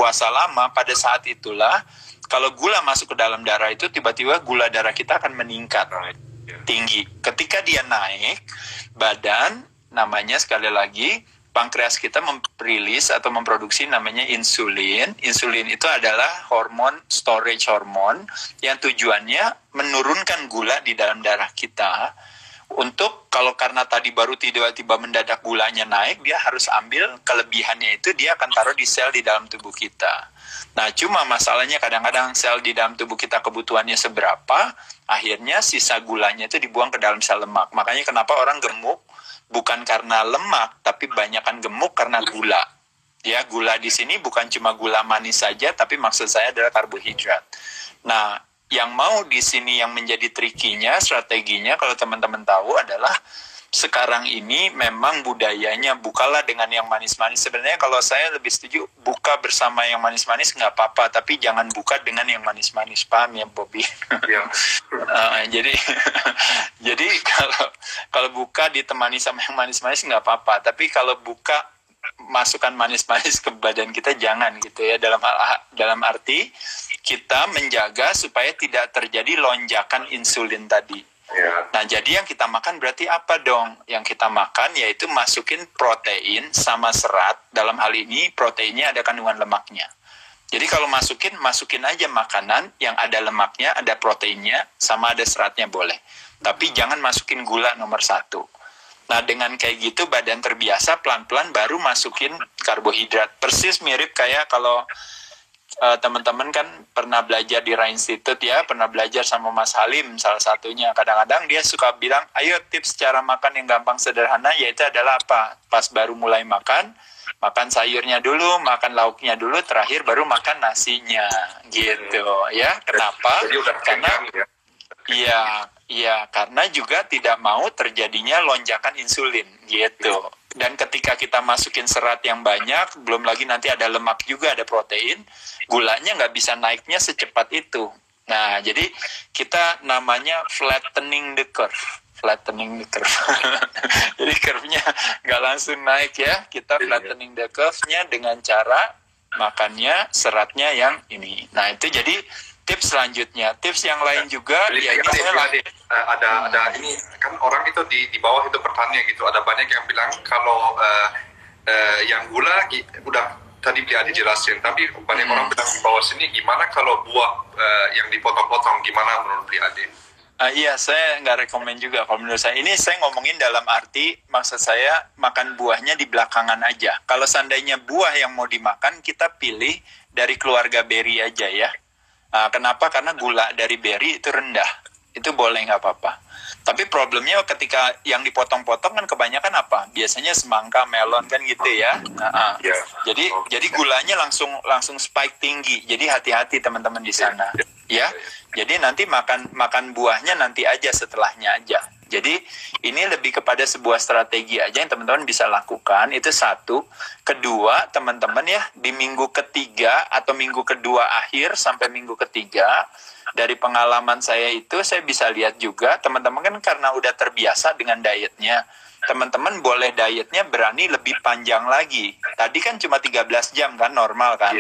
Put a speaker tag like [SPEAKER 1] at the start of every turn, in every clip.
[SPEAKER 1] puasa lama, pada saat itulah kalau gula masuk ke dalam darah itu tiba-tiba gula darah kita akan meningkat tinggi. Ketika dia naik, badan namanya sekali lagi pankreas kita merilis atau memproduksi namanya insulin. Insulin itu adalah hormon, storage hormon yang tujuannya menurunkan gula di dalam darah kita. Untuk kalau karena tadi baru tiba-tiba mendadak gulanya naik, dia harus ambil kelebihannya itu, dia akan taruh di sel di dalam tubuh kita. Nah, cuma masalahnya kadang-kadang sel di dalam tubuh kita kebutuhannya seberapa, akhirnya sisa gulanya itu dibuang ke dalam sel lemak. Makanya kenapa orang gemuk, bukan karena lemak, tapi banyakan gemuk karena gula. Ya, gula di sini bukan cuma gula manis saja, tapi maksud saya adalah karbohidrat. Nah, yang mau di sini yang menjadi trikinya, strateginya kalau teman-teman tahu adalah sekarang ini memang budayanya bukalah dengan yang manis-manis. Sebenarnya kalau saya lebih setuju buka bersama yang manis-manis nggak apa-apa, tapi jangan buka dengan yang manis-manis, paham ya Bobby? Ya. Jadi kalau buka ditemani sama yang manis-manis nggak apa-apa, tapi kalau buka masukkan manis-manis ke badan kita jangan gitu ya, dalam arti kita menjaga supaya tidak terjadi lonjakan insulin tadi. Ya. Nah, jadi yang kita makan berarti apa dong? Yang kita makan yaitu masukin protein sama serat. Dalam hal ini proteinnya ada kandungan lemaknya. Jadi kalau masukin aja makanan yang ada lemaknya, ada proteinnya, sama ada seratnya boleh. Tapi jangan masukin gula nomor 1. Nah, dengan kayak gitu badan terbiasa, pelan-pelan baru masukin karbohidrat. Persis mirip kayak kalau teman-teman kan pernah belajar di Rai Institute ya, pernah belajar sama Mas Halim salah satunya. Kadang-kadang dia suka bilang, ayo tips cara makan yang gampang sederhana, yaitu adalah apa? Pas baru mulai makan sayurnya dulu, makan lauknya dulu, terakhir baru makan nasinya, gitu ya. Kenapa? Karena Iya, karena juga tidak mau terjadinya lonjakan insulin, gitu. Dan ketika kita masukin serat yang banyak, belum lagi nanti ada lemak juga, ada protein, gulanya nggak bisa naiknya secepat itu. Nah, jadi kita namanya flattening the curve. Jadi curve-nya nggak langsung naik ya. Kita flattening the curve-nya dengan cara makannya seratnya yang ini. Nah, itu jadi tips selanjutnya. Tips yang lain juga ya ini
[SPEAKER 2] ada ini kan orang itu di bawah itu bertanya gitu, ada banyak yang bilang kalau yang gula udah tadi dia dijelasin, tapi banyak orang bilang di bawah sini gimana kalau buah yang dipotong-potong, gimana menurut Bli Ade?
[SPEAKER 1] Iya, saya nggak rekomen juga kalau menurut saya. Ini saya ngomongin dalam arti, maksud saya makan buahnya di belakangan aja. Kalau seandainya buah yang mau dimakan, kita pilih dari keluarga beri aja ya. Kenapa? Karena gula dari beri itu rendah. Itu boleh, nggak apa-apa. Tapi problemnya ketika yang dipotong-potong kan kebanyakan apa? Biasanya semangka, melon kan gitu ya. Jadi gulanya langsung spike tinggi. Jadi hati-hati teman-teman di sana. Ya. Jadi nanti makan buahnya nanti aja, setelahnya aja. Jadi ini lebih kepada sebuah strategi aja yang teman-teman bisa lakukan. Itu satu. Kedua, teman-teman ya, di minggu ketiga atau minggu kedua akhir sampai minggu ketiga, dari pengalaman saya itu saya bisa lihat juga teman-teman kan karena udah terbiasa dengan dietnya. Teman-teman boleh dietnya berani lebih panjang lagi. Tadi kan cuma 13 jam kan, normal kan.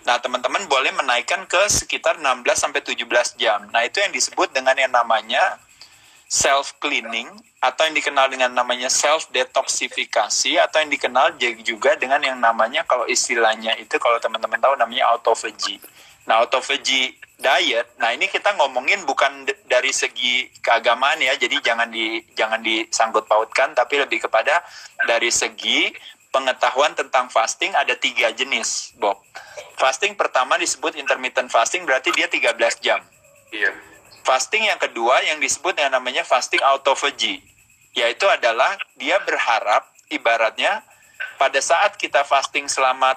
[SPEAKER 1] Nah, teman-teman boleh menaikkan ke sekitar 16-17 jam. Nah, itu yang disebut dengan yang namanya self-cleaning, atau yang dikenal dengan namanya self-detoxifikasi, atau yang dikenal juga dengan yang namanya, kalau istilahnya itu, kalau teman-teman tahu namanya autophagy. Nah, autophagy diet, nah ini kita ngomongin bukan dari segi keagamaan ya, jadi jangan disangkut pautkan, tapi lebih kepada dari segi pengetahuan tentang fasting. Ada 3 jenis, Bob. Fasting pertama disebut intermittent fasting, berarti dia 13 jam.
[SPEAKER 2] Iya.
[SPEAKER 1] Fasting yang kedua yang disebut dengan namanya fasting autophagy, yaitu adalah dia berharap ibaratnya pada saat kita fasting selama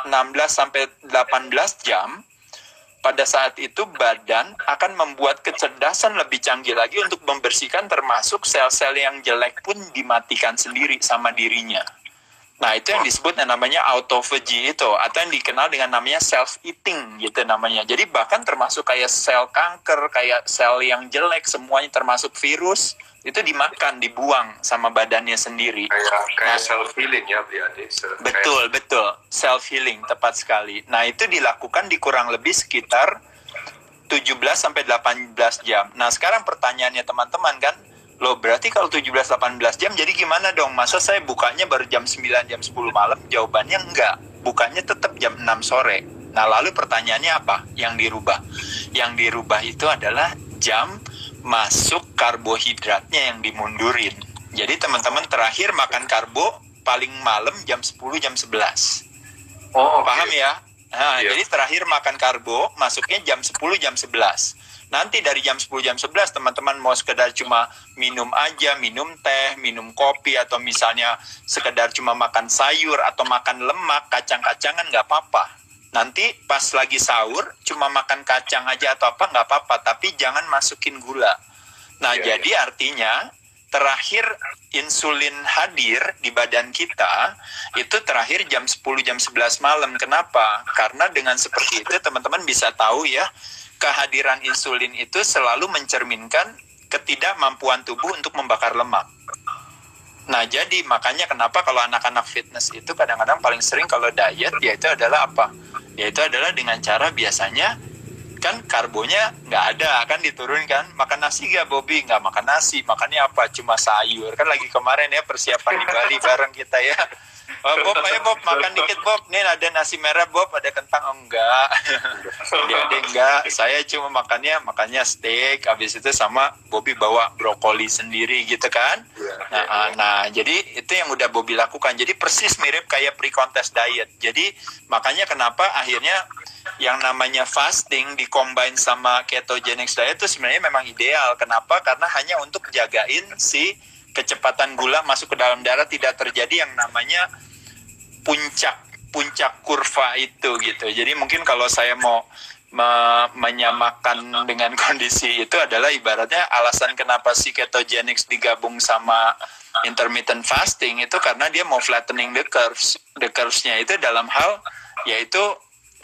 [SPEAKER 1] 16-18 jam, pada saat itu badan akan membuat kecerdasan lebih canggih lagi untuk membersihkan, termasuk sel-sel yang jelek pun dimatikan sendiri sama dirinya. Nah, itu yang disebut namanya autophagy itu, atau yang dikenal dengan namanya self-eating gitu namanya. Jadi bahkan termasuk kayak sel kanker, kayak sel yang jelek, semuanya termasuk virus, itu dimakan, dibuang sama badannya sendiri.
[SPEAKER 2] Kayak self-healing ya, Adik.
[SPEAKER 1] Betul. Self-healing, tepat sekali. Nah, itu dilakukan di kurang lebih sekitar 17-18 jam. Nah, sekarang pertanyaannya teman-teman kan, loh berarti kalau 17-18 jam jadi gimana dong? Masa saya bukanya baru jam 9, jam 10 malam? Jawabannya enggak. Bukanya tetap jam 6 sore. Nah, lalu pertanyaannya apa yang dirubah? Yang dirubah itu adalah jam masuk karbohidratnya yang dimundurin. Jadi teman-teman terakhir makan karbo paling malam jam 10, jam 11.
[SPEAKER 2] Oh,
[SPEAKER 1] paham ya? Nah,
[SPEAKER 2] Iya.
[SPEAKER 1] jadi terakhir makan karbo masuknya jam 10, jam 11. Nanti dari jam 10, jam 11 teman-teman mau sekedar cuma minum aja, minum teh, minum kopi, atau misalnya sekedar cuma makan sayur atau makan lemak, kacang-kacangan nggak apa-apa. Nanti pas lagi sahur cuma makan kacang aja atau apa nggak apa-apa, tapi jangan masukin gula. Nah,
[SPEAKER 2] Iya,
[SPEAKER 1] jadi artinya terakhir insulin hadir di badan kita itu terakhir jam 10, jam 11 malam. Kenapa? Karena dengan seperti itu teman-teman bisa tahu ya, kehadiran insulin itu selalu mencerminkan ketidakmampuan tubuh untuk membakar lemak. Nah, jadi makanya kenapa kalau anak-anak fitness itu kadang-kadang paling sering kalau diet, yaitu adalah apa? Yaitu adalah dengan cara biasanya kan karbonya nggak ada, kan diturunkan. Makan nasi nggak, Bobby? Nggak makan nasi. Makannya apa? Cuma sayur. Kan lagi kemarin ya persiapan di Bali bareng kita ya. Oh, Bob, ayo Bob, makan dikit Bob. Nih ada nasi merah Bob, ada kentang. Oh, enggak. Dia enggak. Saya cuma makannya steak. Habis itu sama Bobby bawa brokoli sendiri gitu kan. Nah, jadi itu yang udah Bobby lakukan. Jadi persis mirip kayak pre-contest diet. Jadi makanya kenapa akhirnya yang namanya fasting dikombine sama ketogenic diet itu sebenarnya memang ideal. Kenapa? Karena hanya untuk jagain si kecepatan gula masuk ke dalam darah tidak terjadi yang namanya puncak kurva itu gitu. Jadi mungkin kalau saya mau menyamakan dengan kondisi itu adalah ibaratnya alasan kenapa si ketogenics digabung sama intermittent fasting itu karena dia mau flattening the curves. The curves-nya itu dalam hal yaitu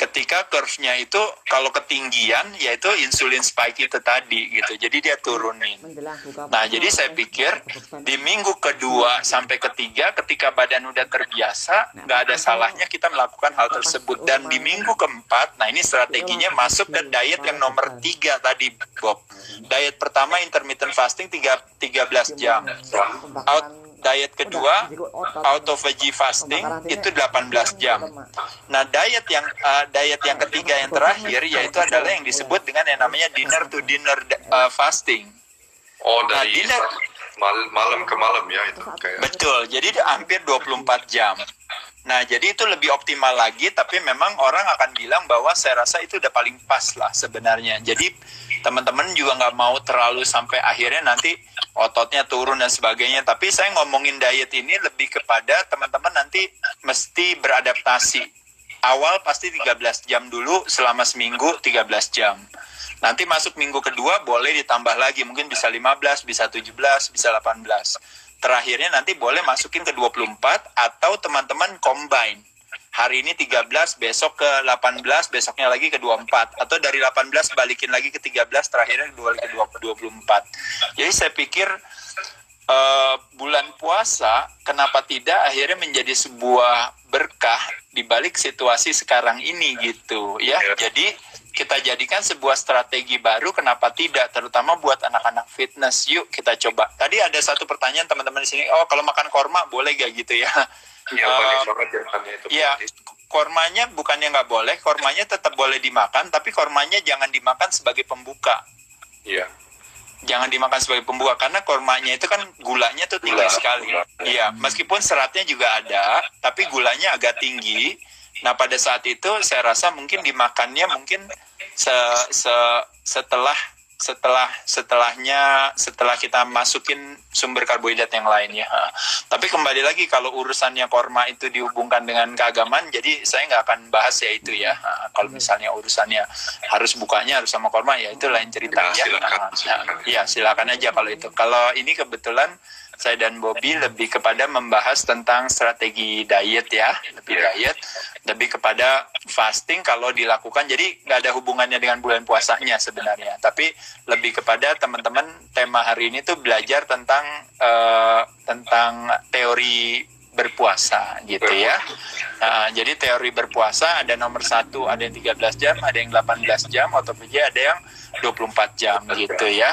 [SPEAKER 1] ketika curve-nya itu kalau ketinggian yaitu insulin spike itu tadi gitu. Jadi dia turunin. Nah, jadi saya pikir di minggu kedua sampai ketiga ketika badan udah terbiasa, nggak ada salahnya kita melakukan hal tersebut. Dan di minggu keempat, nah ini strateginya masuk ke diet yang nomor 3 tadi, Bob. Diet pertama intermittent fasting 13 jam. Diet kedua autophagy fasting itu 18 jam. Nah, diet yang ketiga yang terakhir yaitu adalah yang disebut dengan yang namanya dinner to dinner fasting.
[SPEAKER 2] Oh, dari
[SPEAKER 1] dinner
[SPEAKER 2] malam ke malam ya itu kayak.
[SPEAKER 1] Betul. Jadi hampir 24 jam. Nah, jadi itu lebih optimal lagi, tapi memang orang akan bilang bahwa saya rasa itu udah paling pas lah sebenarnya. Jadi teman-teman juga nggak mau terlalu sampai akhirnya nanti ototnya turun dan sebagainya. Tapi saya ngomongin diet ini lebih kepada teman-teman nanti mesti beradaptasi. Awal pasti 13 jam dulu selama seminggu 13 jam. Nanti masuk minggu kedua boleh ditambah lagi, mungkin bisa 15, bisa 17, bisa 18. Terakhirnya nanti boleh masukin ke 24 atau teman-teman combine. Hari ini 13, besok ke 18, besoknya lagi ke 24. Atau dari 18 balikin lagi ke 13, terakhirnya ke 24. Jadi saya pikir bulan puasa, kenapa tidak akhirnya menjadi sebuah berkah di balik situasi sekarang ini gitu ya. Jadi kita jadikan sebuah strategi baru, kenapa tidak, terutama buat anak-anak fitness. Yuk kita coba. Tadi ada satu pertanyaan teman-teman di sini, oh kalau makan korma boleh gak gitu ya?
[SPEAKER 2] Iya, banyak banget ya itu.
[SPEAKER 1] Iya, kormanya bukannya nggak boleh, kormanya tetap boleh dimakan, tapi kormanya jangan dimakan sebagai pembuka.
[SPEAKER 2] Iya.
[SPEAKER 1] Jangan dimakan sebagai pembuka, karena kormanya itu kan gulanya tuh tinggi sekali. Iya, meskipun seratnya juga ada, tapi gulanya agak tinggi. Nah, pada saat itu saya rasa mungkin dimakannya mungkin setelah kita masukin sumber karbohidrat yang lain ya. Tapi kembali lagi kalau urusannya korma itu dihubungkan dengan keagamaan, jadi saya nggak akan bahas ya itu ya. Kalau misalnya urusannya harus bukanya harus sama korma, ya itu lain cerita ya.
[SPEAKER 2] Silakan.
[SPEAKER 1] Ya silakan aja kalau itu. Kalau ini kebetulan saya dan Bobby lebih kepada membahas tentang strategi diet ya, lebih kepada fasting kalau dilakukan. Jadi nggak ada hubungannya dengan bulan puasanya sebenarnya, tapi lebih kepada teman-teman tema hari ini tuh belajar tentang teori berpuasa gitu ya. Jadi teori berpuasa ada nomor 1, ada yang 13 jam, ada yang 18 jam, atau ada yang 24 jam gitu ya.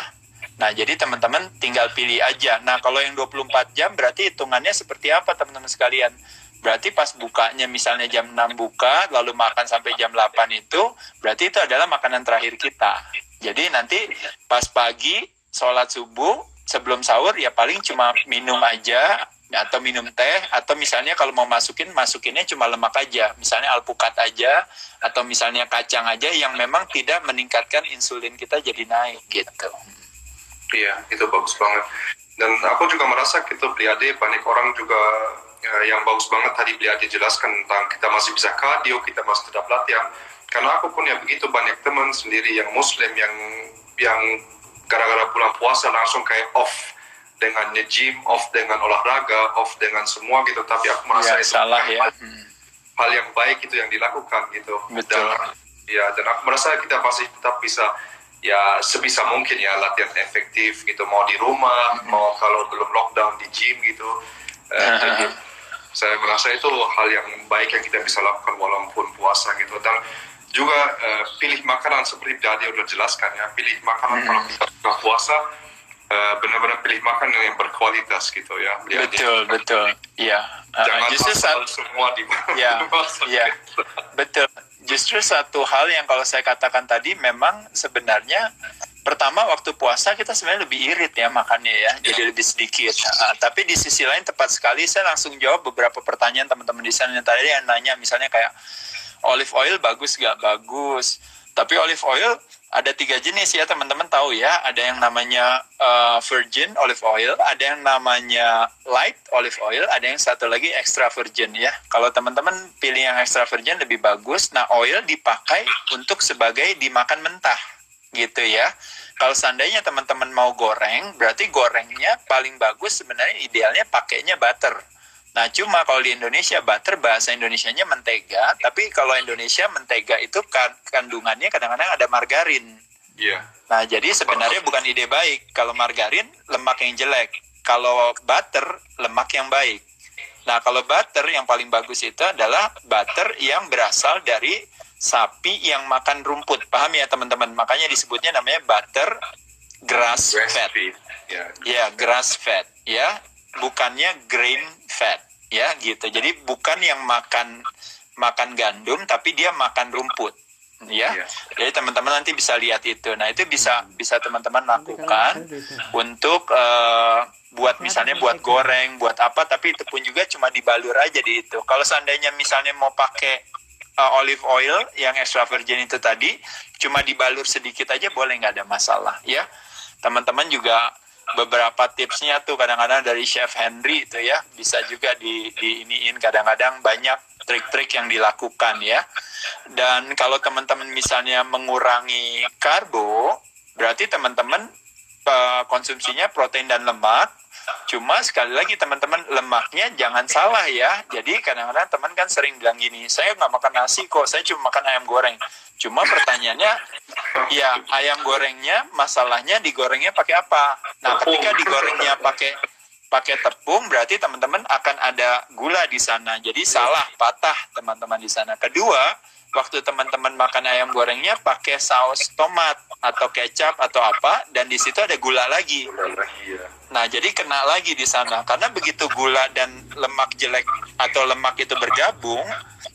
[SPEAKER 1] Nah, jadi teman-teman tinggal pilih aja. Nah, kalau yang 24 jam berarti hitungannya seperti apa teman-teman sekalian? Berarti pas bukanya misalnya jam 6 buka, lalu makan sampai jam 8 itu, berarti itu adalah makanan terakhir kita. Jadi nanti pas pagi, sholat subuh, sebelum sahur ya paling cuma minum aja, atau minum teh, atau misalnya kalau mau masukinnya cuma lemak aja. Misalnya alpukat aja, atau misalnya kacang aja yang memang tidak meningkatkan insulin kita jadi naik gitu.
[SPEAKER 2] Iya, itu bagus banget. Dan aku juga merasa gitu, Bliade, banyak orang juga yang bagus banget tadi Bliade jelaskan tentang kita masih bisa cardio, kita masih tetap latihan. Karena aku pun ya begitu, banyak teman sendiri yang muslim yang gara-gara bulan puasa langsung kayak off dengan nge-gym, off dengan olahraga, off dengan semua gitu. Tapi aku merasa itu
[SPEAKER 1] salah ya.
[SPEAKER 2] Hal yang baik itu yang dilakukan gitu.
[SPEAKER 1] Betul.
[SPEAKER 2] Dan aku merasa kita masih tetap bisa ya sebisa mungkin ya latihan efektif gitu, mau di rumah, mau kalau belum lockdown di gym gitu. Jadi saya merasa itu hal yang baik yang kita bisa lakukan walaupun puasa gitu. Dan juga pilih makanan seperti tadi udah jelaskan ya, pilih makanan kalau kita buka puasa, benar-benar pilih makanan yang berkualitas gitu ya.
[SPEAKER 1] Betul, iya.
[SPEAKER 2] Jangan asal semua dimasak.
[SPEAKER 1] Iya, betul. Justru satu hal yang kalau saya katakan tadi memang sebenarnya pertama waktu puasa kita sebenarnya lebih irit ya makannya ya, jadi lebih sedikit. Tapi di sisi lain tepat sekali saya langsung jawab beberapa pertanyaan teman-teman di sana yang tadi yang nanya misalnya kayak olive oil bagus gak? Bagus. Tapi olive oil ada 3 jenis ya teman-teman tahu ya. Ada yang namanya virgin olive oil, ada yang namanya light olive oil, ada yang satu lagi extra virgin ya. Kalau teman-teman pilih yang extra virgin lebih bagus. Nah, oil dipakai untuk sebagai dimakan mentah gitu ya. Kalau seandainya teman-teman mau goreng, berarti gorengnya paling bagus sebenarnya idealnya pakainya butter. Nah, cuma kalau di Indonesia butter bahasa Indonesianya mentega, tapi kalau Indonesia mentega itu kandungannya kadang-kadang ada margarin.
[SPEAKER 2] Iya.
[SPEAKER 1] Nah, jadi sebenarnya bukan ide baik. Kalau margarin lemak yang jelek, kalau butter lemak yang baik. Nah, kalau butter yang paling bagus itu adalah butter yang berasal dari sapi yang makan rumput. Paham ya teman-teman? Makanya disebutnya namanya butter grass fat. Ya, grass fat ya, bukannya grain fat. Ya gitu, jadi bukan yang makan gandum tapi dia makan rumput ya. Jadi teman-teman nanti bisa lihat itu. Nah, itu bisa teman-teman lakukan untuk buat misalnya buat goreng, buat apa, tapi itu pun juga cuma dibalur aja di itu. Kalau seandainya misalnya mau pakai olive oil yang extra virgin itu tadi cuma dibalur sedikit aja boleh, nggak ada masalah ya. Teman-teman juga beberapa tipsnya tuh kadang-kadang dari Chef Henry itu ya, bisa juga diiniin, kadang-kadang banyak trik-trik yang dilakukan ya. Dan kalau teman-teman misalnya mengurangi karbo, berarti teman-teman konsumsinya protein dan lemak. Cuma sekali lagi teman-teman, lemaknya jangan salah ya. Jadi kadang-kadang teman kan sering bilang gini, saya nggak makan nasi kok, saya cuma makan ayam goreng. Cuma pertanyaannya, ya ayam gorengnya masalahnya digorengnya pakai apa? Nah, ketika digorengnya pakai tepung, berarti teman-teman akan ada gula di sana. Jadi salah, patah teman-teman di sana. Kedua, waktu teman-teman makan ayam gorengnya pakai saus tomat atau kecap atau apa, dan di situ ada gula lagi. Nah, jadi kena lagi di sana. Karena begitu gula dan lemak jelek atau lemak itu bergabung,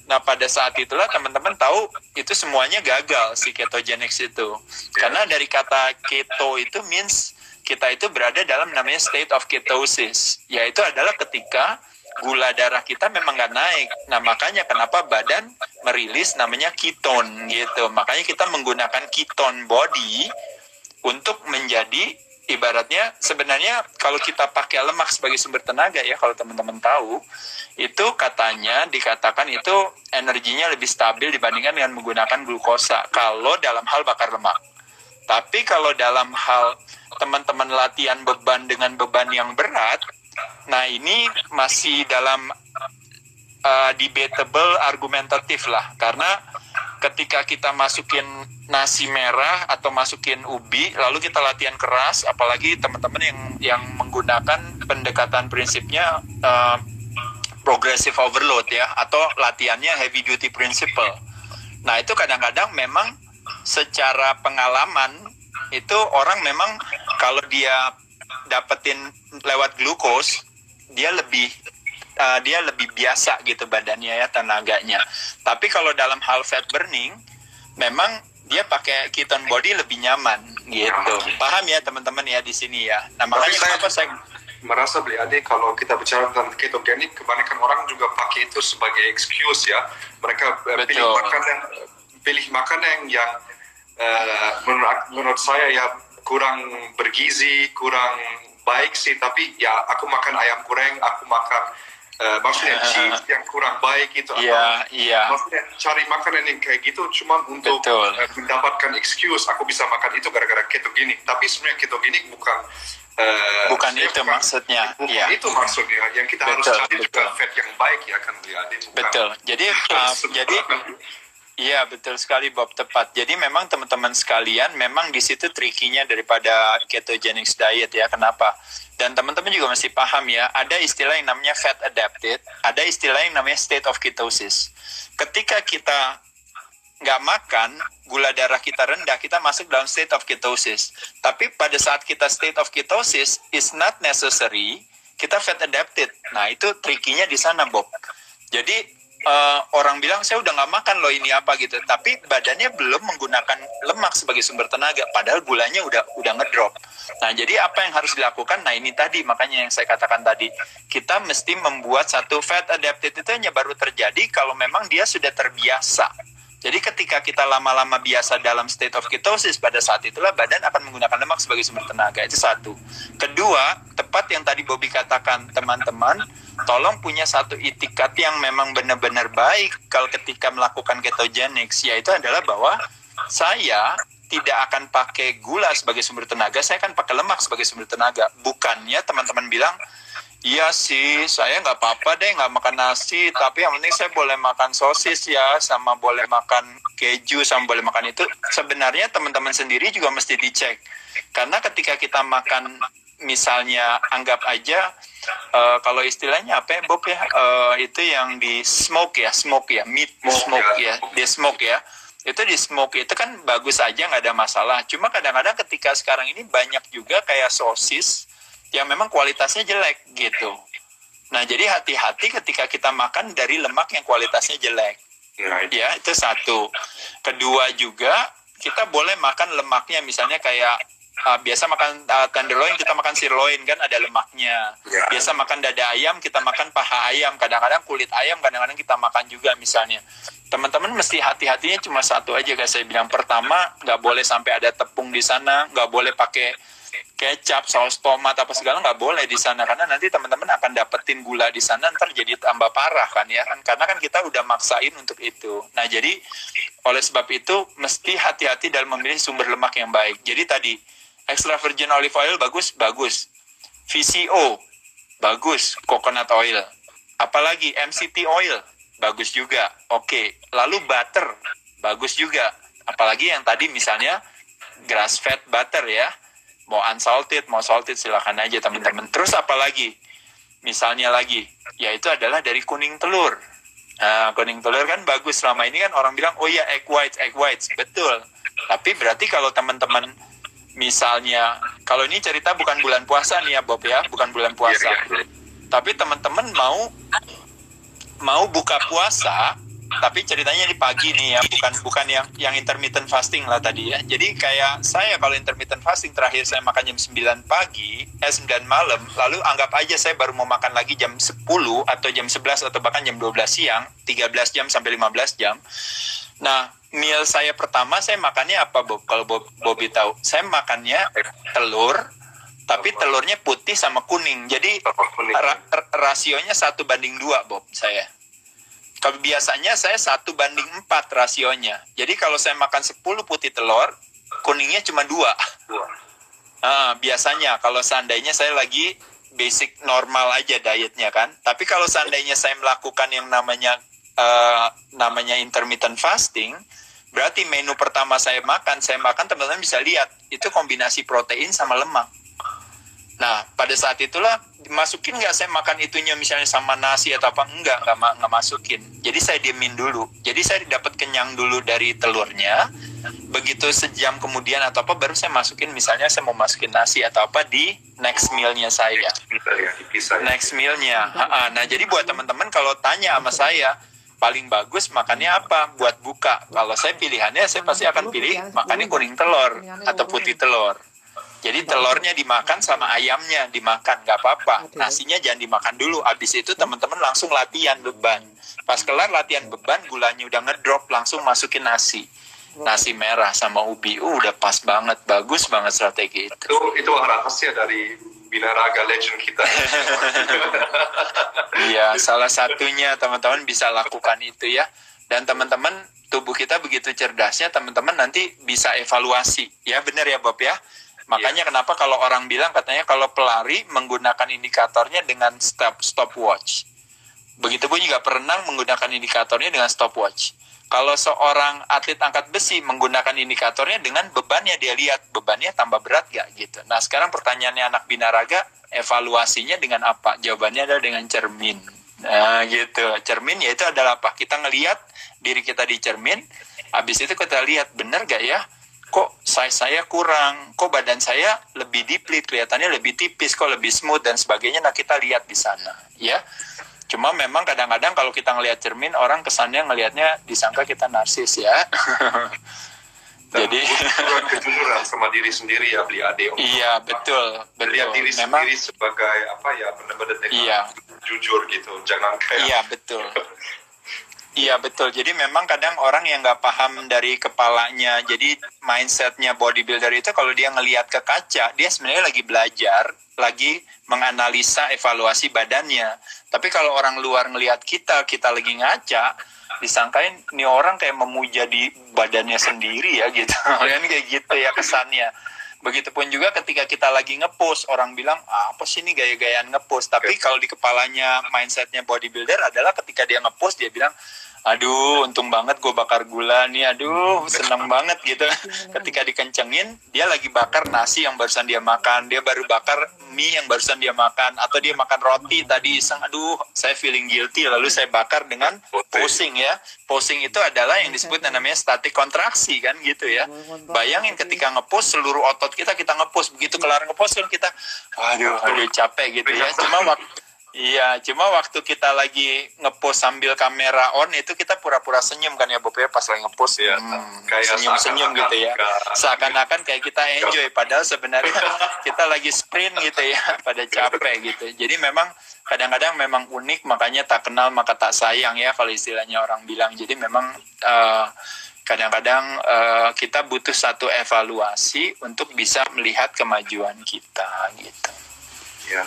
[SPEAKER 1] nah pada saat itulah teman-teman tahu itu semuanya gagal si ketogenics itu. Karena dari kata keto itu means kita itu berada dalam namanya state of ketosis. Yaitu adalah ketika gula darah kita memang nggak naik. Nah, makanya kenapa badan merilis namanya keton gitu. Makanya kita menggunakan keton body untuk menjadi, ibaratnya sebenarnya kalau kita pakai lemak sebagai sumber tenaga ya, kalau teman-teman tahu, itu katanya dikatakan itu energinya lebih stabil dibandingkan dengan menggunakan glukosa kalau dalam hal bakar lemak. Tapi kalau dalam hal teman-teman latihan beban dengan beban yang berat, Nah, ini masih dalam debatable, argumentatif lah, karena ketika kita masukin nasi merah atau masukin ubi, lalu kita latihan keras, apalagi teman-teman yang menggunakan pendekatan prinsipnya progressive overload ya, atau latihannya heavy duty principle. Nah, itu kadang-kadang memang secara pengalaman itu orang memang kalau dia dapetin lewat glukos, dia lebih biasa gitu badannya ya, tenaganya. Tapi kalau dalam hal fat burning, memang dia pakai ketone body lebih nyaman gitu. Paham ya teman-teman ya di sini ya. Nah, makanya kenapa saya
[SPEAKER 2] merasa beli adik kalau kita bicara tentang ketogenik, kebanyakan orang juga pakai itu sebagai excuse ya. Mereka pilih makanan yang menurut saya ya kurang bergizi, kurang baik sih. Tapi ya aku makan ayam goreng, aku makan maksudnya cheese yang kurang baik itu, maksudnya cari makanan yang kayak gitu cuma untuk mendapatkan excuse aku bisa makan itu gara-gara ketogenik. Tapi sebenarnya ketogenik bukan
[SPEAKER 1] itu maksudnya.
[SPEAKER 2] Itu maksudnya yang kita harus cari juga fat yang baik ya kan dia.
[SPEAKER 1] Betul. Jadi iya, betul sekali Bob, tepat. Jadi memang teman-teman sekalian, memang di situ trikinya daripada ketogenic diet ya. Kenapa? Dan teman-teman juga mesti paham ya, ada istilah yang namanya fat adapted, ada istilah yang namanya state of ketosis. Ketika kita nggak makan, gula darah kita rendah, kita masuk dalam state of ketosis. Tapi pada saat kita state of ketosis is not necessary, kita fat adapted. Nah, itu trikinya di sana, Bob. Jadi orang bilang saya udah nggak makan loh ini apa gitu, tapi badannya belum menggunakan lemak sebagai sumber tenaga, padahal gulanya udah ngedrop. Nah, jadi apa yang harus dilakukan? Nah, ini tadi makanya yang saya katakan tadi, kita mesti membuat satu fat adapted itu hanya baru terjadi kalau memang dia sudah terbiasa. Jadi ketika kita lama-lama biasa dalam state of ketosis, pada saat itulah badan akan menggunakan lemak sebagai sumber tenaga. Itu satu. Kedua, tepat yang tadi Bobby katakan, teman-teman, tolong punya satu itikat yang memang benar-benar baik kalau ketika melakukan ketogenics, yaitu adalah bahwa saya tidak akan pakai gula sebagai sumber tenaga, saya akan pakai lemak sebagai sumber tenaga. Bukannya teman-teman bilang, iya sih, saya nggak apa-apa deh nggak makan nasi, tapi yang penting saya boleh makan sosis ya, sama boleh makan keju, sama boleh makan itu. Sebenarnya teman-teman sendiri juga mesti dicek. Karena ketika kita makan, misalnya anggap aja, kalau istilahnya apa ya Bob ya, itu yang di smoke ya, meat smoke ya, di smoke ya. Itu di smoke itu kan bagus aja, nggak ada masalah. Cuma kadang-kadang ketika sekarang ini banyak juga kayak sosis yang memang kualitasnya jelek gitu. Nah, jadi hati-hati ketika kita makan dari lemak yang kualitasnya jelek. Ya, itu satu. Kedua juga, kita boleh makan lemaknya, misalnya kayak biasa makan tenderloin, kita makan sirloin kan ada lemaknya. Biasa makan dada ayam, kita makan paha ayam. Kadang-kadang kulit ayam, kadang-kadang kita makan juga misalnya. Teman-teman mesti hati-hatinya cuma satu aja, guys. Saya bilang pertama, nggak boleh sampai ada tepung di sana, nggak boleh pakai kecap, saus tomat apa segala, nggak boleh di sana, karena nanti teman-teman akan dapetin gula di sana, ntar jadi tambah parah kan ya, karena kan kita udah maksain untuk itu. Nah, jadi oleh sebab itu mesti hati-hati dalam memilih sumber lemak yang baik. Jadi tadi extra virgin olive oil bagus, VCO bagus, coconut oil, apalagi MCT oil bagus juga, oke. Lalu butter bagus juga, apalagi yang tadi misalnya grass fed butter ya, mau unsalted, mau salted, silakan aja teman-teman. Terus apa lagi? Misalnya lagi, yaitu adalah dari kuning telur. Nah, kuning telur kan bagus. Selama ini kan orang bilang, oh ya egg whites. Betul. Tapi berarti kalau teman-teman, misalnya, kalau ini cerita bukan bulan puasa nih ya Bob ya, bukan bulan puasa. Tapi teman-teman mau buka puasa, tapi ceritanya di pagi nih ya, bukan yang intermittent fasting lah tadi ya. Jadi kayak saya kalau intermittent fasting terakhir saya makan jam 9 pagi, 9 malam, lalu anggap aja saya baru mau makan lagi jam 10 atau jam 11 atau bahkan jam 12 siang, 13 jam sampai 15 jam. Nah, meal saya pertama saya makannya apa Bob? Kalau Bobby tahu, saya makannya telur, tapi telurnya putih sama kuning. Jadi rasionya 1:2 Bob saya. Kalau biasanya saya 1:4 rasionya. Jadi kalau saya makan 10 putih telur, kuningnya cuma 2. Biasanya kalau seandainya saya lagi basic normal aja dietnya kan. Tapi kalau seandainya saya melakukan yang namanya intermittent fasting, berarti menu pertama saya makan teman-teman bisa lihat itu kombinasi protein sama lemak. Nah, pada saat itulah dimasukin nggak saya makan itunya misalnya sama nasi atau apa, enggak masukin. Jadi saya diemin dulu. Jadi saya dapat kenyang dulu dari telurnya. Begitu sejam kemudian atau apa baru saya masukin, misalnya saya mau masukin nasi atau apa di next meal-nya saya. Next meal-nya. Nah, jadi buat teman-teman kalau tanya sama saya, paling bagus makannya apa buat buka? Kalau saya pilihannya, saya pasti akan pilih makannya kuning telur atau putih telur. Jadi telurnya dimakan sama ayamnya dimakan, nggak apa-apa. Nasinya jangan dimakan dulu. Abis itu teman-teman langsung latihan beban. Pas kelar latihan beban, gulanya udah ngedrop, langsung masukin nasi. Nasi merah sama ubi. Udah pas banget, bagus banget strategi itu.
[SPEAKER 2] Itu rahasia dari Binaraga Legend kita.
[SPEAKER 1] Iya, salah satunya teman-teman bisa lakukan itu ya. Dan teman-teman, tubuh kita begitu cerdasnya, teman-teman nanti bisa evaluasi. Ya benar ya Bob ya. Makanya kenapa kalau orang bilang katanya kalau pelari menggunakan indikatornya dengan stopwatch. Begitupun juga perenang menggunakan indikatornya dengan stopwatch. Kalau seorang atlet angkat besi menggunakan indikatornya dengan bebannya, dia lihat bebannya tambah berat gak gitu. Nah sekarang pertanyaannya anak binaraga, evaluasinya dengan apa? Jawabannya adalah dengan cermin. Nah gitu, cermin yaitu adalah apa? Kita ngelihat diri kita di cermin, habis itu kita lihat benar gak ya? Kok size saya kurang, kok badan saya lebih diplit, kelihatannya lebih tipis, kok lebih smooth dan sebagainya. Nah kita lihat di sana, ya. Cuma memang kadang-kadang kalau kita ngelihat cermin, orang kesannya ngelihatnya disangka kita narsis ya. Jadi
[SPEAKER 2] kejujuran sama diri sendiri ya, beli adik.
[SPEAKER 1] Iya betul.
[SPEAKER 2] Lihat diri
[SPEAKER 1] memang,
[SPEAKER 2] sendiri sebagai apa ya, benar-benar
[SPEAKER 1] iya,
[SPEAKER 2] jujur gitu, jangan kayak.
[SPEAKER 1] Iya betul. Iya betul, jadi memang kadang orang yang nggak paham dari kepalanya, jadi mindsetnya bodybuilder itu kalau dia ngelihat ke kaca, dia sebenarnya lagi belajar, lagi menganalisa evaluasi badannya. Tapi kalau orang luar ngelihat kita lagi ngaca, disangkain nih orang kayak memuja di badannya sendiri ya gitu, kan kayak gitu ya kesannya. Begitupun juga ketika kita lagi nge-post, orang bilang, apa sih ini gaya-gayaan nge-post. Tapi kalau di kepalanya, mindsetnya bodybuilder adalah ketika dia nge-post, dia bilang, aduh untung banget gue bakar gula nih, aduh seneng banget gitu. Ketika dikencengin, dia lagi bakar nasi yang barusan dia makan, dia baru bakar mie yang barusan dia makan, atau dia makan roti tadi iseng, aduh saya feeling guilty, lalu saya bakar dengan posing ya. Posing itu adalah yang disebut namanya static kontraksi kan gitu ya. Bayangin ketika nge-post, seluruh otot kita nge-post, begitu kelar nge-post kan kita aduh capek gitu ya. Cuma waktu kita lagi nge-post sambil kamera on itu kita pura-pura senyum kan ya Bob ya, pas lagi nge-post
[SPEAKER 2] ya, kayak
[SPEAKER 1] senyum-senyum gitu ya. Seakan-akan kayak kita enjoy, padahal sebenarnya kita lagi sprint gitu ya, pada capek gitu. Jadi memang kadang-kadang memang unik, makanya tak kenal maka tak sayang ya kalau istilahnya orang bilang. Jadi memang kadang-kadang kita butuh satu evaluasi untuk bisa melihat kemajuan kita gitu.
[SPEAKER 2] Ya.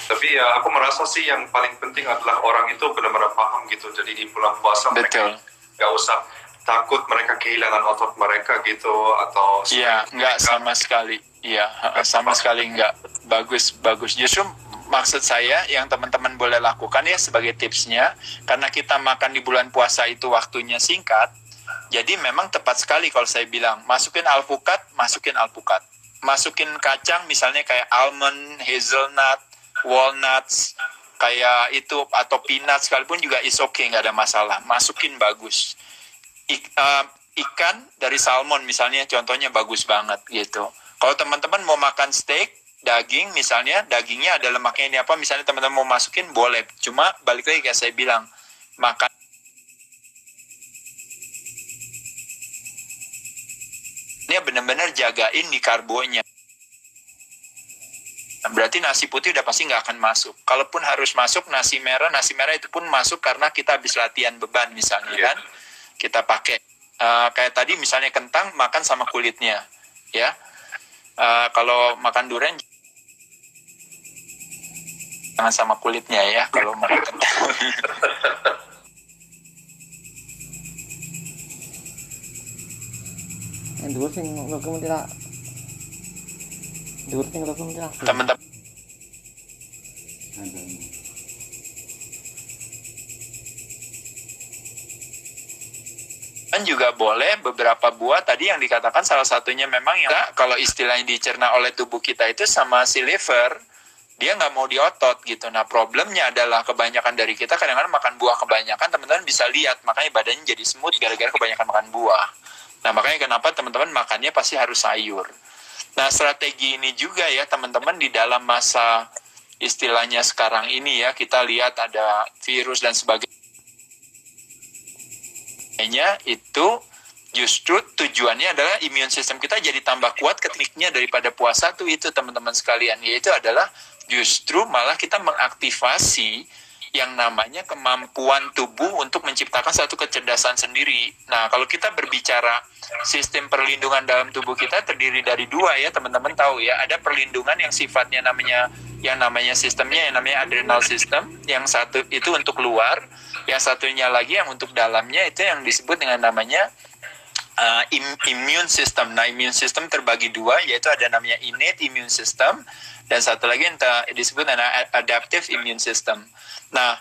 [SPEAKER 2] Tapi ya aku merasa sih yang paling penting adalah orang itu benar-benar paham gitu. Jadi di bulan puasa mereka nggak usah takut mereka kehilangan otot mereka gitu atau.
[SPEAKER 1] Iya, nggak sama sekali. Iya, sama sekali nggak. Bagus. Justru maksud saya yang teman-teman boleh lakukan ya sebagai tipsnya, karena kita makan di bulan puasa itu waktunya singkat. Jadi memang tepat sekali kalau saya bilang masukin alpukat. Masukin kacang misalnya kayak almond, hazelnut, walnuts, kayak itu atau peanut sekalipun juga is okay, nggak ada masalah. Masukin bagus. Ikan dari salmon misalnya contohnya bagus banget gitu. Kalau teman-teman mau makan steak, daging misalnya, dagingnya ada lemaknya ini apa, misalnya teman-teman mau masukin boleh. Cuma balik lagi kayak saya bilang, makan ini benar-benar jagain di karbonya. Berarti nasi putih udah pasti nggak akan masuk. Kalaupun harus masuk nasi merah itu pun masuk karena kita habis latihan beban misalnya kan. Kita pakai kayak tadi misalnya kentang makan sama kulitnya ya. Kalau makan durian jangan sama kulitnya ya kalau makan kentang. Teman-teman teman-teman juga boleh beberapa buah tadi yang dikatakan salah satunya memang yang kalau istilahnya dicerna oleh tubuh kita itu sama si liver, dia nggak mau diotot gitu. Nah problemnya adalah kebanyakan dari kita kadang-kadang makan buah kebanyakan, teman-teman bisa lihat makanya badannya jadi smooth gara-gara kebanyakan makan buah. Nah makanya kenapa teman-teman makannya pasti harus sayur. Nah strategi ini juga ya teman-teman di dalam masa istilahnya sekarang ini ya, kita lihat ada virus dan sebagainya, itu justru tujuannya adalah imun sistem kita jadi tambah kuat. Ketiknya daripada puasa tuh itu teman-teman sekalian, yaitu adalah justru malah kita mengaktifasi yang namanya kemampuan tubuh untuk menciptakan satu kecerdasan sendiri. Nah, kalau kita berbicara sistem perlindungan dalam tubuh kita terdiri dari dua ya, teman-teman tahu ya. Ada perlindungan yang sifatnya namanya sistemnya yang namanya adrenal system, yang satu itu untuk luar, yang satunya lagi yang untuk dalamnya itu yang disebut dengan namanya immune system. Nah, immune system terbagi dua, yaitu ada namanya innate immune system dan satu lagi yang disebut dengan adaptive immune system. Nah,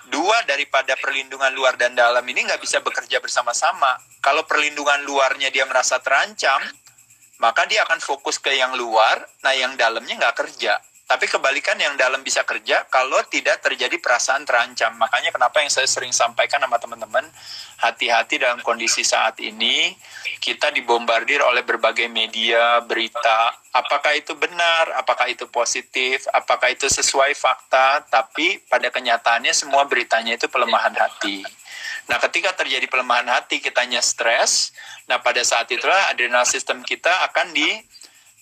[SPEAKER 1] dua daripada perlindungan luar dan dalam ini nggak bisa bekerja bersama-sama. Kalau perlindungan luarnya dia merasa terancam, maka dia akan fokus ke yang luar, nah yang dalamnya nggak kerja. Tapi kebalikan, yang dalam bisa kerja kalau tidak terjadi perasaan terancam. Makanya kenapa yang saya sering sampaikan sama teman-teman, hati-hati dalam kondisi saat ini, kita dibombardir oleh berbagai media, berita, apakah itu benar, apakah itu positif, apakah itu sesuai fakta, tapi pada kenyataannya semua beritanya itu pelemahan hati. Nah, ketika terjadi pelemahan hati, kitanya stres, nah pada saat itulah adrenal system kita akan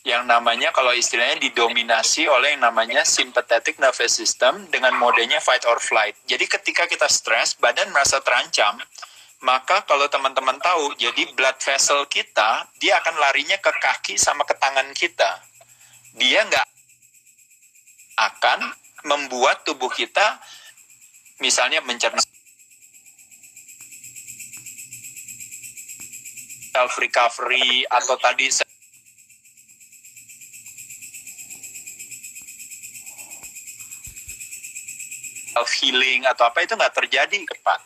[SPEAKER 1] yang namanya kalau istilahnya didominasi oleh yang namanya sympathetic nervous system dengan modenya fight or flight. Jadi ketika kita stres, badan merasa terancam, maka kalau teman-teman tahu, jadi blood vessel kita, dia akan larinya ke kaki sama ke tangan kita. Dia nggak akan membuat tubuh kita misalnya mencerna self recovery atau tadi self healing atau apa, itu nggak terjadi cepat.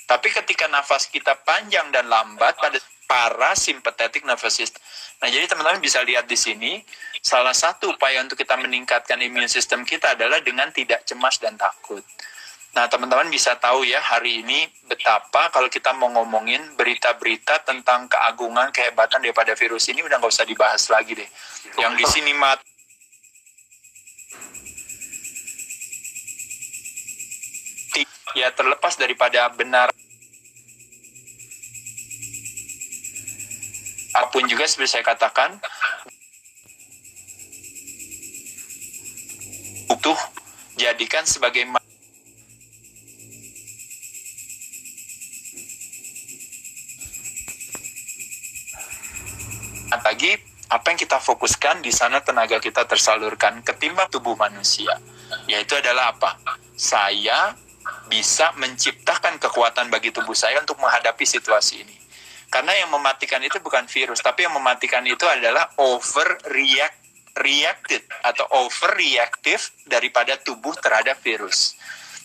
[SPEAKER 1] Tapi ketika nafas kita panjang dan lambat pada parasympathetic nervous system. Nah, jadi teman-teman bisa lihat di sini, salah satu upaya untuk kita meningkatkan imun sistem kita adalah dengan tidak cemas dan takut. Nah, teman-teman bisa tahu ya hari ini betapa kalau kita mau ngomongin berita-berita tentang keagungan, kehebatan daripada virus ini udah nggak usah dibahas lagi deh. Yang di sini ya terlepas daripada benar apapun juga seperti saya katakan, butuh jadikan sebagai lagi apa yang kita fokuskan di sana tenaga kita tersalurkan ketimbang tubuh manusia, yaitu adalah apa? Saya bisa menciptakan kekuatan bagi tubuh saya untuk menghadapi situasi ini. Karena yang mematikan itu bukan virus, tapi yang mematikan itu adalah overreacted atau overreactive daripada tubuh terhadap virus.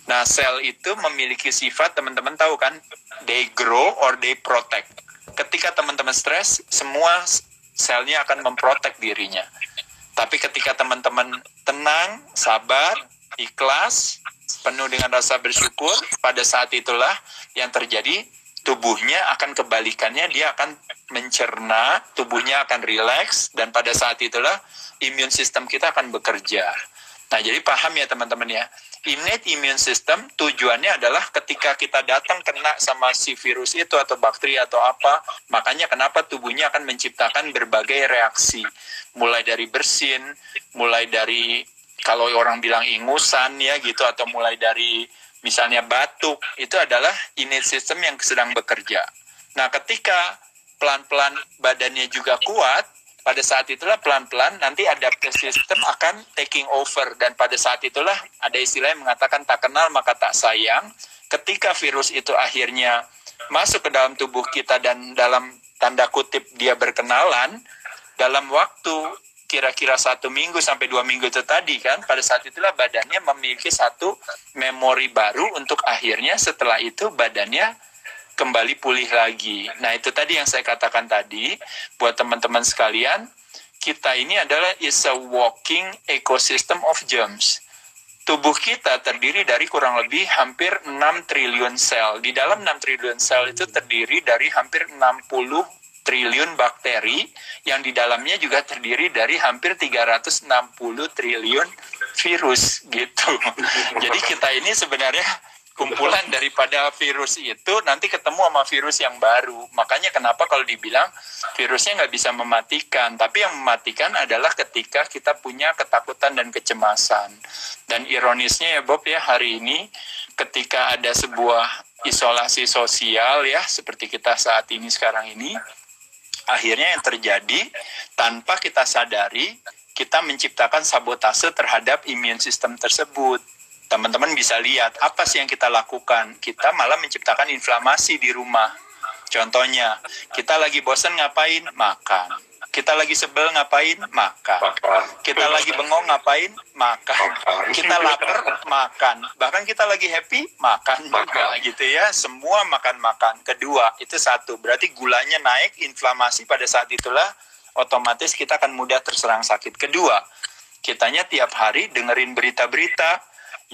[SPEAKER 1] Nah, sel itu memiliki sifat, teman-teman tahu kan, they grow or they protect. Ketika teman-teman stres, semua selnya akan memprotek dirinya. Tapi ketika teman-teman tenang, sabar, ikhlas, penuh dengan rasa bersyukur, pada saat itulah yang terjadi, tubuhnya akan kebalikannya, dia akan mencerna, tubuhnya akan rileks, dan pada saat itulah imun sistem kita akan bekerja. Nah, jadi paham ya teman-teman ya, innate immune system tujuannya adalah ketika kita datang kena sama si virus itu atau bakteri atau apa, makanya kenapa tubuhnya akan menciptakan berbagai reaksi, mulai dari bersin, mulai dari kalau orang bilang ingusan ya gitu, atau mulai dari misalnya batuk, itu adalah innate system yang sedang bekerja. Nah, ketika pelan-pelan badannya juga kuat, pada saat itulah pelan-pelan nanti adaptive system akan taking over. Dan pada saat itulah ada istilah yang mengatakan tak kenal maka tak sayang. Ketika virus itu akhirnya masuk ke dalam tubuh kita dan dalam tanda kutip dia berkenalan, dalam waktu kira-kira 1 minggu sampai 2 minggu itu tadi kan, pada saat itulah badannya memiliki satu memori baru untuk akhirnya setelah itu badannya kembali pulih lagi. Nah, itu tadi yang saya katakan tadi, buat teman-teman sekalian, kita ini adalah is a walking ecosystem of germs. Tubuh kita terdiri dari kurang lebih hampir 6 triliun sel. Di dalam 6 triliun sel itu terdiri dari hampir 60 triliun bakteri, yang di dalamnya juga terdiri dari hampir 360 triliun virus gitu. Jadi kita ini sebenarnya kumpulan daripada virus itu nanti ketemu sama virus yang baru. Makanya kenapa kalau dibilang virusnya nggak bisa mematikan, tapi yang mematikan adalah ketika kita punya ketakutan dan kecemasan. Dan ironisnya ya Bob ya, hari ini ketika ada sebuah isolasi sosial ya seperti kita saat ini sekarang ini, akhirnya yang terjadi tanpa kita sadari, kita menciptakan sabotase terhadap imun sistem tersebut. Teman-teman bisa lihat apa sih yang kita lakukan. Kita malah menciptakan inflamasi di rumah. Contohnya, kita lagi bosan ngapain? Makan. Kita lagi sebel ngapain? Makan. Kita lagi bengong ngapain? Makan. Kita lapar? Makan. Bahkan kita lagi happy? Makan juga gitu ya. Semua makan-makan. Kedua, itu satu. Berarti gulanya naik, inflamasi pada saat itulah otomatis kita akan mudah terserang sakit. Kedua, kitanya tiap hari dengerin berita-berita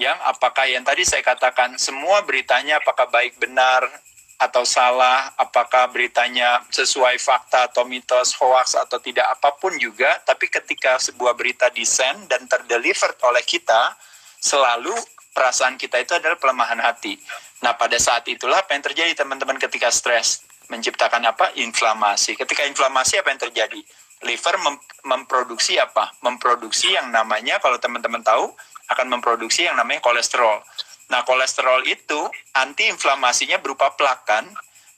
[SPEAKER 1] yang apakah yang tadi saya katakan semua beritanya apakah baik benar atau salah, apakah beritanya sesuai fakta atau mitos, hoax atau tidak, apapun juga, tapi ketika sebuah berita disend dan terdelivered oleh kita, selalu perasaan kita itu adalah pelemahan hati. Nah, pada saat itulah apa yang terjadi teman-teman ketika stres? Menciptakan apa? Inflamasi. Ketika inflamasi apa yang terjadi? Liver memproduksi apa? Memproduksi yang namanya, kalau teman-teman tahu, akan memproduksi yang namanya kolesterol. Nah, kolesterol itu antiinflamasinya berupa plak kan.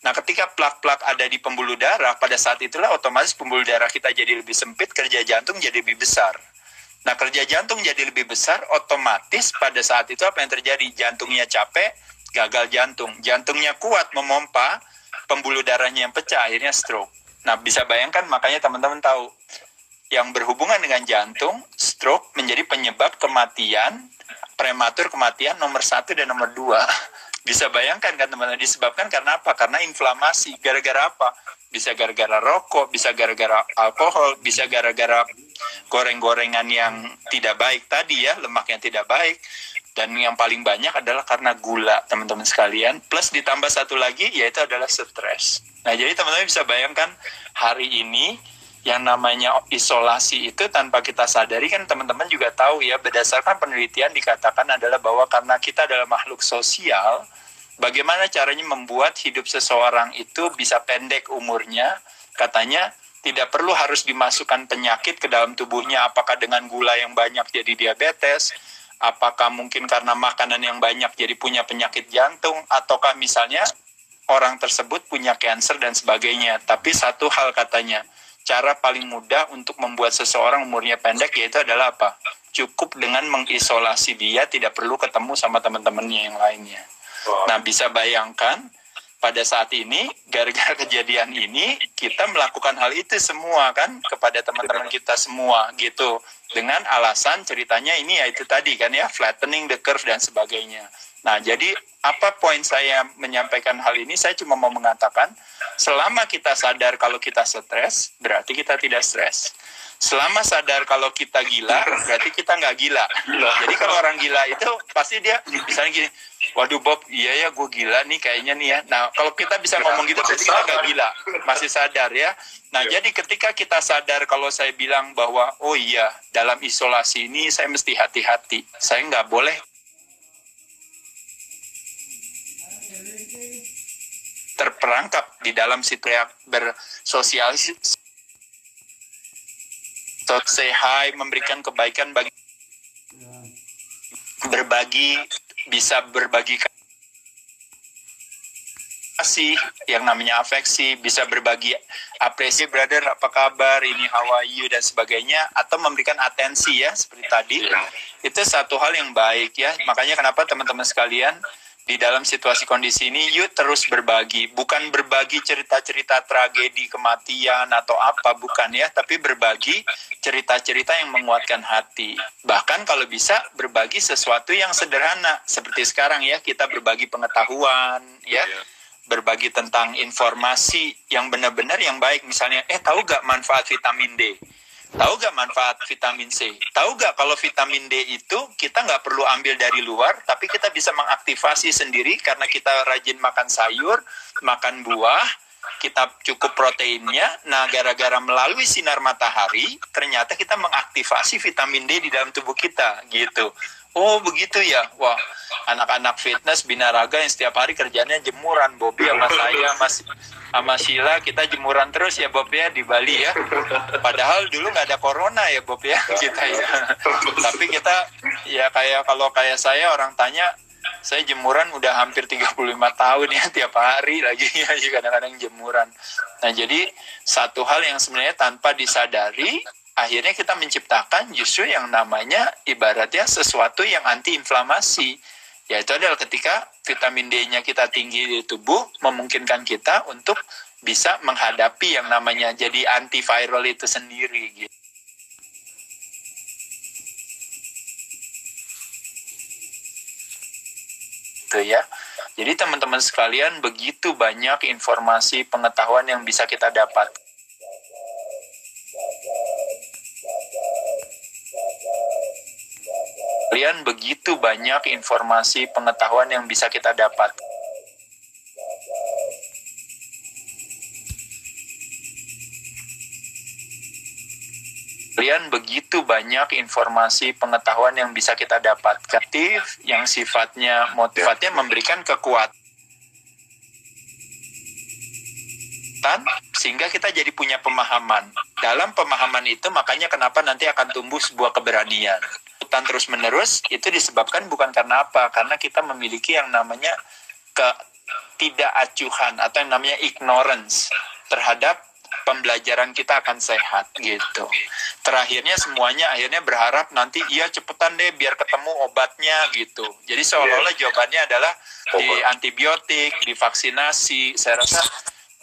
[SPEAKER 1] Nah, ketika plak-plak ada di pembuluh darah, pada saat itulah otomatis pembuluh darah kita jadi lebih sempit, kerja jantung jadi lebih besar. Nah, kerja jantung jadi lebih besar, otomatis pada saat itu apa yang terjadi? Jantungnya capek, gagal jantung. Jantungnya kuat memompa, pembuluh darahnya yang pecah, akhirnya stroke. Nah, bisa bayangkan, makanya teman-teman tahu, yang berhubungan dengan jantung, stroke menjadi penyebab kematian, prematur kematian nomor 1 dan nomor 2. Bisa bayangkan kan teman-teman, disebabkan karena apa? Karena inflamasi. Gara-gara apa? Bisa gara-gara rokok, bisa gara-gara alkohol, bisa gara-gara goreng-gorengan yang tidak baik tadi ya, lemak yang tidak baik. Dan yang paling banyak adalah karena gula, teman-teman sekalian. Plus ditambah satu lagi, yaitu adalah stres. Nah, jadi teman-teman bisa bayangkan hari ini, yang namanya isolasi itu tanpa kita sadari kan teman-teman juga tahu ya, berdasarkan penelitian dikatakan adalah bahwa karena kita adalah makhluk sosial, bagaimana caranya membuat hidup seseorang itu bisa pendek umurnya, katanya tidak perlu harus dimasukkan penyakit ke dalam tubuhnya, apakah dengan gula yang banyak jadi diabetes, apakah mungkin karena makanan yang banyak jadi punya penyakit jantung, ataukah misalnya orang tersebut punya kanker dan sebagainya. Tapi satu hal katanya, cara paling mudah untuk membuat seseorang umurnya pendek yaitu adalah apa? Cukup dengan mengisolasi dia, tidak perlu ketemu sama teman-temannya yang lainnya. Nah, bisa bayangkan pada saat ini, gara-gara kejadian ini, kita melakukan hal itu semua kan kepada teman-teman kita semua gitu. Dengan alasan ceritanya ini yaitu tadi kan ya, flattening the curve dan sebagainya. Nah, jadi apa poin saya menyampaikan hal ini? Saya cuma mau mengatakan, selama kita sadar kalau kita stres, berarti kita tidak stres. Selama sadar kalau kita gila, berarti kita nggak gila. Jadi kalau orang gila itu, pasti dia misalnya gini, waduh Bob, iya ya gue gila nih kayaknya nih ya. Nah, kalau kita bisa ngomong gitu, berarti kita nggak gila. Masih sadar ya. Nah, jadi ketika kita sadar kalau saya bilang bahwa, oh iya, dalam isolasi ini saya mesti hati-hati. Saya nggak boleh terperangkap di dalam situasi bersosialisasi, say hi, memberikan kebaikan bagi, berbagi, bisa berbagi kasih yang namanya afeksi, bisa berbagi apresiasi, brother apa kabar, ini how are you dan sebagainya, atau memberikan atensi ya seperti tadi. Itu satu hal yang baik ya. Makanya kenapa teman-teman sekalian, di dalam situasi kondisi ini, yuk terus berbagi. Bukan berbagi cerita-cerita tragedi, kematian, atau apa, bukan ya. Tapi berbagi cerita-cerita yang menguatkan hati. Bahkan kalau bisa, berbagi sesuatu yang sederhana. Seperti sekarang ya, kita berbagi pengetahuan, ya. berbagi tentang informasi yang benar-benar yang baik. Misalnya, tahu gak manfaat vitamin D? Tahu gak manfaat vitamin C? Tahu gak kalau vitamin D itu kita nggak perlu ambil dari luar, tapi kita bisa mengaktifasi sendiri karena kita rajin makan sayur, makan buah, kita cukup proteinnya. Nah, gara-gara melalui sinar matahari, ternyata kita mengaktifasi vitamin D di dalam tubuh kita, gitu. Oh, begitu ya. Wah, anak-anak fitness binaraga yang setiap hari kerjanya jemuran, Bobby sama saya, sama Sheila, kita jemuran terus ya, Bob ya, di Bali ya. Padahal dulu nggak ada corona ya, Bob ya, kita ya. Tapi kita, ya kalau saya orang tanya, saya jemuran udah hampir 35 tahun ya, tiap hari lagi ya, kadang-kadang jemuran. Nah, jadi satu hal yang sebenarnya tanpa disadari, akhirnya kita menciptakan justru yang namanya ibaratnya sesuatu yang anti-inflamasi. Yaitu adalah ketika vitamin D-nya kita tinggi di tubuh, memungkinkan kita untuk bisa menghadapi yang namanya jadi antiviral itu sendiri gitu. Ya. Jadi teman-teman sekalian, begitu banyak informasi pengetahuan yang bisa kita dapat. Begitu banyak informasi pengetahuan yang bisa kita dapat. Begitu banyak informasi pengetahuan yang bisa kita dapatkan, yang sifatnya motivatifnya memberikan kekuatan, sehingga kita jadi punya pemahaman. Dalam pemahaman itu makanya kenapa nanti akan tumbuh sebuah keberanian. Terus-menerus itu disebabkan bukan karena apa, karena kita memiliki yang namanya ketidakacuhan atau yang namanya ignorance terhadap pembelajaran kita akan sehat gitu. Terakhirnya semuanya akhirnya berharap nanti cepetan deh biar ketemu obatnya gitu. Jadi seolah-olah jawabannya adalah di antibiotik, di vaksinasi. Saya rasa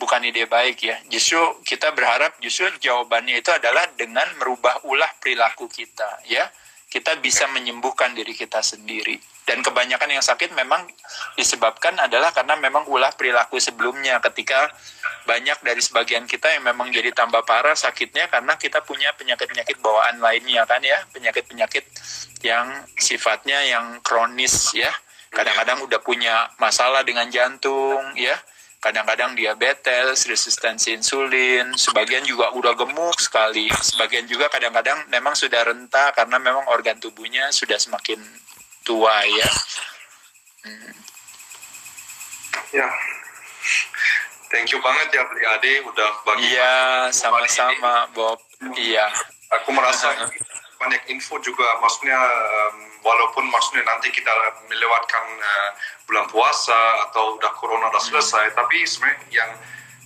[SPEAKER 1] bukan ide baik ya. Justru kita berharap justru jawabannya itu adalah dengan merubah ulah perilaku kita ya. Kita bisa menyembuhkan diri kita sendiri. Dan kebanyakan yang sakit memang disebabkan adalah karena memang ulah perilaku sebelumnya. Ketika banyak dari sebagian kita yang memang jadi tambah parah sakitnya karena kita punya penyakit-penyakit bawaan lainnya kan ya. Penyakit-penyakit yang sifatnya yang kronis ya. Kadang-kadang udah punya masalah dengan jantung ya. Kadang-kadang diabetes, resistensi insulin, sebagian juga udah gemuk sekali, sebagian juga kadang-kadang memang sudah renta karena memang organ tubuhnya sudah semakin tua ya.
[SPEAKER 2] Ya, thank you banget ya Ade udah bagi.
[SPEAKER 1] Iya, sama-sama Bob. Iya.
[SPEAKER 2] Aku merasa banyak info juga, maksudnya walaupun maksudnya nanti kita melewatkan bulan puasa atau udah corona udah selesai, tapi sebenarnya yang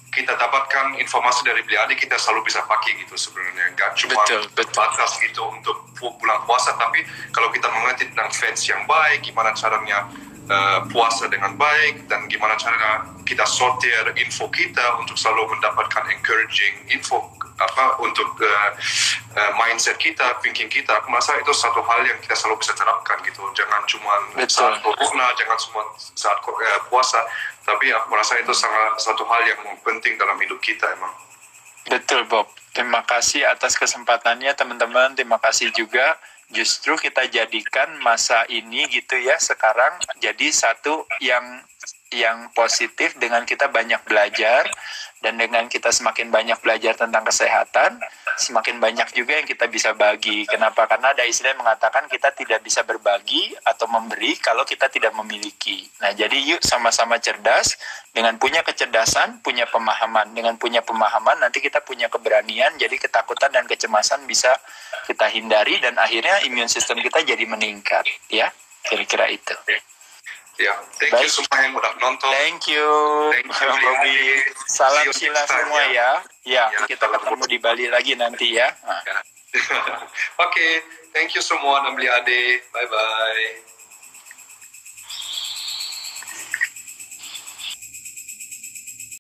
[SPEAKER 2] kita dapatkan informasi dari Bliade kita selalu bisa pakai gitu sebenarnya, nggak cuma batas gitu untuk bulan puasa, tapi kalau kita mengerti tentang fans yang baik, gimana caranya puasa dengan baik dan gimana cara kita sortir info kita untuk selalu mendapatkan encouraging info untuk mindset kita, thinking kita. Aku merasa itu satu hal yang kita selalu bisa terapkan gitu. Jangan cuma saat corona, jangan cuma saat puasa, tapi aku merasa itu sangat satu hal yang penting dalam hidup kita emang.
[SPEAKER 1] Betul Bob. Terima kasih atas kesempatannya teman-teman. Terima kasih juga. Justru kita jadikan masa ini gitu ya sekarang jadi satu yang positif dengan kita banyak belajar, dan dengan kita semakin banyak belajar tentang kesehatan, semakin banyak juga yang kita bisa bagi. Kenapa? Karena ada istilah yang mengatakan kita tidak bisa berbagi atau memberi kalau kita tidak memiliki. Nah, jadi yuk sama-sama cerdas, dengan punya kecerdasan, punya pemahaman. Dengan punya pemahaman, nanti kita punya keberanian, jadi ketakutan dan kecemasan bisa kita hindari, dan akhirnya imun sistem kita jadi meningkat. Ya, kira-kira itu.
[SPEAKER 2] Ya, thank you semua yang udah nonton.
[SPEAKER 1] Thank you, Bobby. Salam Sheila semua ya. Ya, kita ketemu di Bali lagi nanti ya.
[SPEAKER 2] Oke, thank you semua Bliade. Bye-bye.